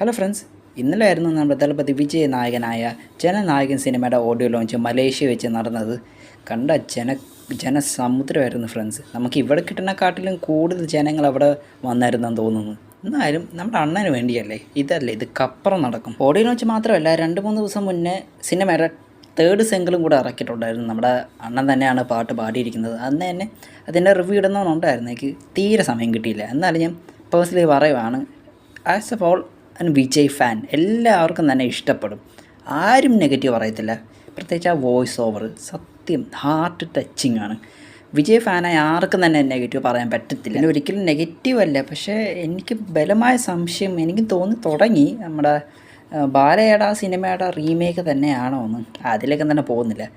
Hello friends, ഇന്നലെയായിരുന്നു നമ്മുടെ ദളപതി വിജയ് നായകനായ ജനനായകൻ സിനിമയുടെ ഓഡിയോ ലോഞ്ച് മലേഷ്യ വെച്ച് നടന്നത്. കണ്ട ജനസമുദ്രമായിരുന്നു ഫ്രണ്ട്സ്. നമുക്ക് ഇവിടെ കിട്ടുന്നതിനെക്കാട്ടിലും കൂടുതൽ ജനങ്ങൾ അവിടെ വന്നായിരുന്നെന്ന് തോന്നുന്നു. എന്നാലും നമ്മുടെ അണ്ണന് വേണ്ടിയല്ലേ, ഇതക്കപ്പുറം നടക്കും. ഓഡിയോ ലോഞ്ച് മാത്രമല്ല, 2-3 ദിവസം മുന്നേ സിനിമയുടെ തേർഡ് സിംഗിളും കൂടെ ഇറക്കിയിട്ടുണ്ടായിരുന്നു. നമ്മുടെ അണ്ണൻ തന്നെയാണ് പാട്ട് പാടിയിരിക്കുന്നത്. അന്ന് തന്നെ അതിൻ്റെ റിവ്യൂ ഇടുന്നതുണ്ടായിരുന്നു. എനിക്ക് തീരെ സമയം കിട്ടിയില്ല. എന്നാലും ഞാൻ പേഴ്സണലി പറയുവാണ്, as A all Vijay fan എല്ലാവർക്കും തന്നെ ഇഷ്ടപ്പെടും. ആരും നെഗറ്റീവ് പറയത്തില്ല. പ്രത്യേകിച്ച് ആ വോയിസ് ഓവർ സത്യം ഹാർട്ട് ടച്ചിങ് ആണ്. വിജയ് ഫാനായി ആർക്കും തന്നെ നെഗറ്റീവ് പറയാൻ പറ്റത്തില്ല. പിന്നെ ഒരിക്കലും നെഗറ്റീവ് അല്ല, പക്ഷേ എനിക്ക് ബലമായ സംശയം എനിക്ക് തോന്നി തുടങ്ങി നമ്മുടെ ബാലയുടെ സിനിമയുടെ റീമേക്ക് തന്നെയാണോ എന്ന്. അതിലേക്ക് തന്നെ പോകുന്നില്ല.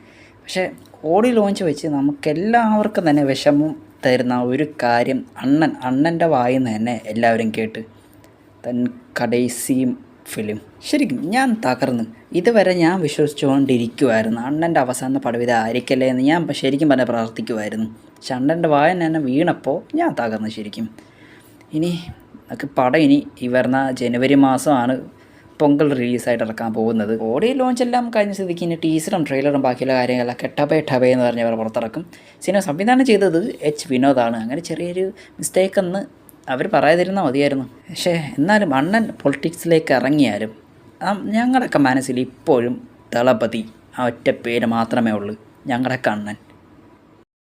പക്ഷേ ഓഡിയോ ലോഞ്ച് വെച്ച് നമുക്കെല്ലാവർക്കും തന്നെ വിഷമം തരുന്ന ഒരു കാര്യം അണ്ണൻ്റെ വായിൽ നിന്ന് തന്നെ എല്ലാവരും കേട്ട് കടൈസി ഫിലിം ശരിക്കും ഞാൻ തകർന്നു. ഇതുവരെ ഞാൻ വിശ്വസിച്ചുകൊണ്ടിരിക്കുമായിരുന്നു അണ്ണൻ്റെ അവസാന പടവിത ആയിരിക്കല്ലേ എന്ന് ഞാൻ ശരിക്കും പറഞ്ഞാൽ പ്രാർത്ഥിക്കുമായിരുന്നു. പക്ഷെ അണ്ണൻ്റെ വായന തന്നെ വീണപ്പോൾ ഞാൻ തകർന്നു ശരിക്കും. ഇനി പടം ഈ വരുന്ന ജനുവരി മാസമാണ് പൊങ്കൽ റിലീസായിട്ട് ഇറക്കാൻ പോകുന്നത്. ഓഡിയോ ലോഞ്ചെല്ലാം കഴിഞ്ഞ സ്ഥിതിക്ക് ഇനി ടീസറും ട്രെയിലറും ബാക്കിയുള്ള കാര്യങ്ങളൊക്കെ ടബേ എന്ന് പറഞ്ഞവർ പുറത്തിറക്കും. സിനിമ സംവിധാനം ചെയ്തത് എച്ച് വിനോദാണ്. അങ്ങനെ ചെറിയൊരു മിസ്റ്റേക്ക് എന്ന് അവർ പറയാതിരുന്നാൽ മതിയായിരുന്നു. പക്ഷേ എന്നാലും അണ്ണൻ പൊളിറ്റിക്സിലേക്ക് ഇറങ്ങിയാലും ഞങ്ങളുടെയൊക്കെ മനസ്സിൽ ഇപ്പോഴും ദളപതി ആ ഒറ്റ പേര് മാത്രമേ ഉള്ളൂ. ഞങ്ങളുടെയൊക്കെ അണ്ണൻ